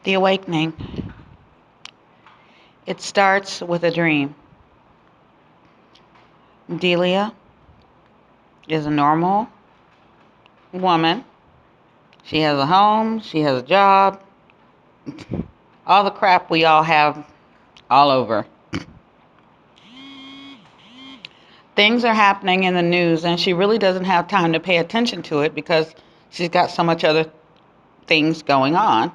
The awakening. It starts with a dream. Delia is a normal woman. She has a home, she has a job, all the crap we all have all over. Things are happening in the news, and she really doesn't have time to pay attention to it because she's got so much other things going on.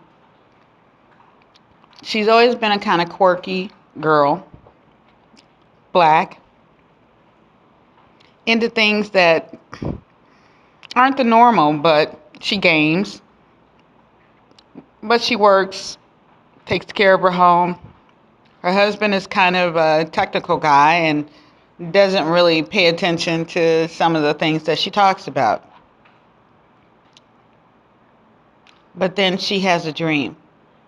She's always been a kind of quirky girl, black, into things that aren't the normal, but she games, but she works, takes care of her home. Her husband is kind of a technical guy and doesn't really pay attention to some of the things that she talks about. But then she has a dream,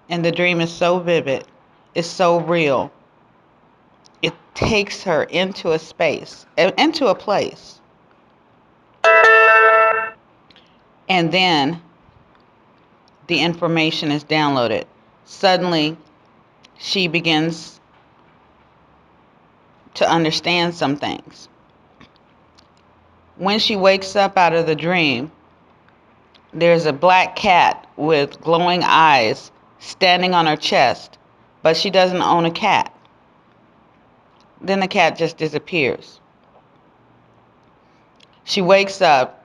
and the dream is so vivid, it's so real. It takes her into a space, into a place. And then the information is downloaded. Suddenly, she begins to understand some things. When she wakes up out of the dream, there's a black cat with glowing eyes standing on her chest, but she doesn't own a cat. Then the cat just disappears. She wakes up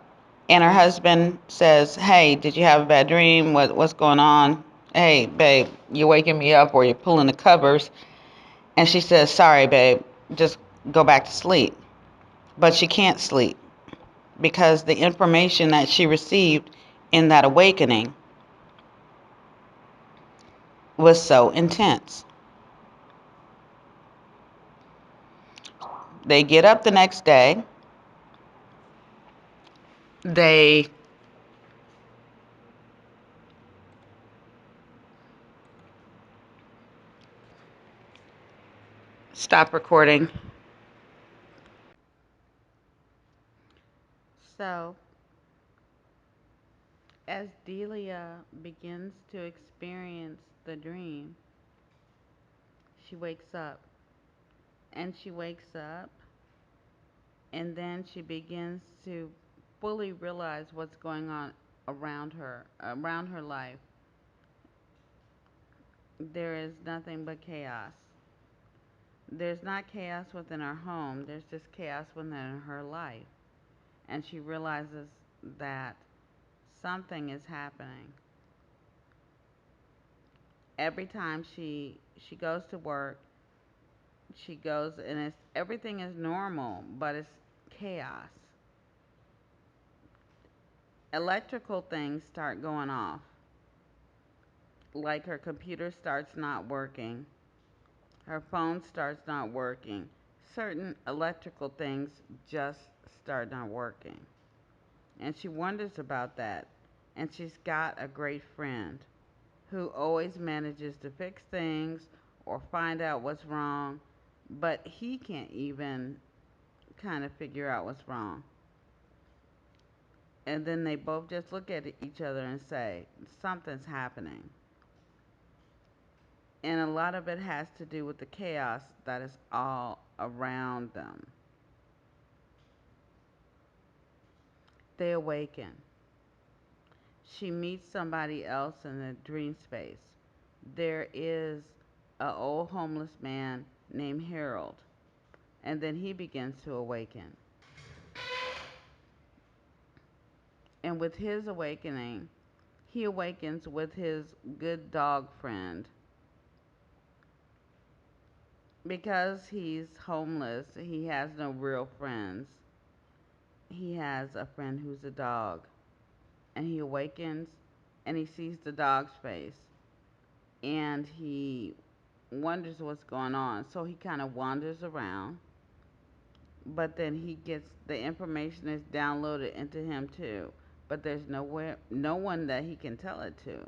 and her husband says, "Hey, did you have a bad dream? What's going on? Hey, babe, you waking me up or you're pulling the covers?" And she says, "Sorry, babe, just go back to sleep." But she can't sleep because the information that she received in that awakening was so intense. They get up the next day. They stop recording. So, as Delia begins to experience the dream, she wakes up. And she wakes up, and then she begins to fully realize what's going on around her life. There is nothing but chaos. There's not chaos within her home, there's just chaos within her life. And she realizes that something is happening. Every time she goes to work, she goes and everything is normal, but it's chaos. Electrical things start going off. Like her computer starts not working, her phone starts not working. Certain electrical things just start not working. And she wonders about that. And she's got a great friend who always manages to fix things or find out what's wrong, but he can't even kind of figure out what's wrong. And then they both just look at each other and say, something's happening. And a lot of it has to do with the chaos that is all around them. They awaken. She meets somebody else in a dream space. There is an old homeless man named Harold, and then he begins to awaken. And with his awakening, he awakens with his good dog friend. Because he's homeless, he has no real friends. He has a friend who's a dog. And he awakens and he sees the dog's face and he wonders what's going on. So he kind of wanders around, but then he gets the information is downloaded into him too. But there's no one that he can tell it to.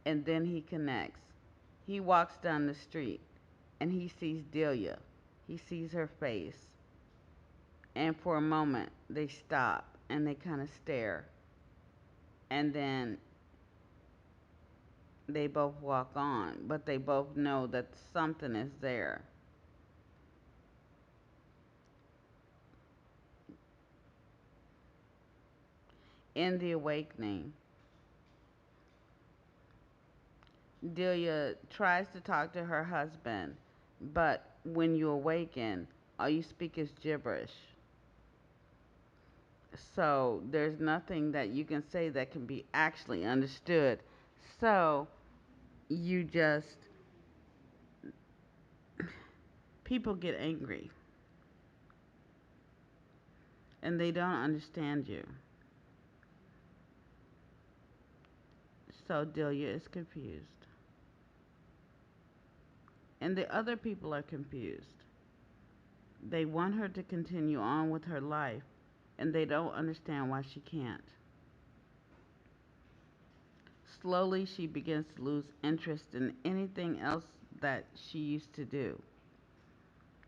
And then he connects. He walks down the street and he sees Delia. He sees her face. And for a moment, they stop and they kind of stare. And then they both walk on, but they both know that something is there. In the awakening, Delia tries to talk to her husband, but when you awaken, all you speak is gibberish. So there's nothing that you can say that can be actually understood. So you just, people get angry and they don't understand you. So Delia is confused. And the other people are confused. They want her to continue on with her life, and they don't understand why she can't. Slowly, she begins to lose interest in anything else that she used to do.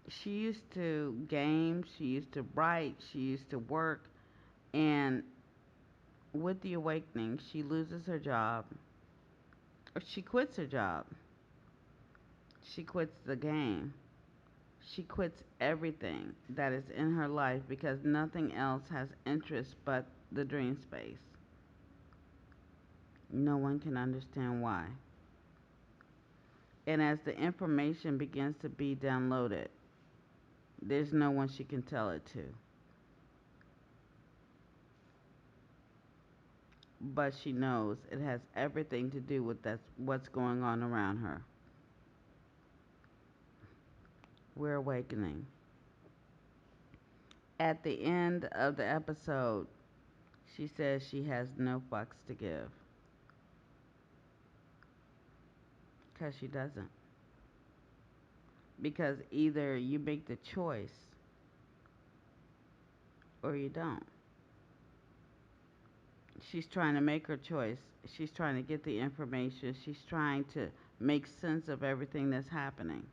She used to game, she used to write, she used to work, and with the awakening, she loses her job, or she quits her job. She quits the game. She quits everything that is in her life because nothing else has interest but the dream space. No one can understand why. And as the information begins to be downloaded, there's no one she can tell it to. But she knows it has everything to do with what's going on around her. We're awakening. At the end of the episode, she says she has no fucks to give. Because she doesn't. Because either you make the choice or you don't. She's trying to make her choice. She's trying to get the information. She's trying to make sense of everything that's happening.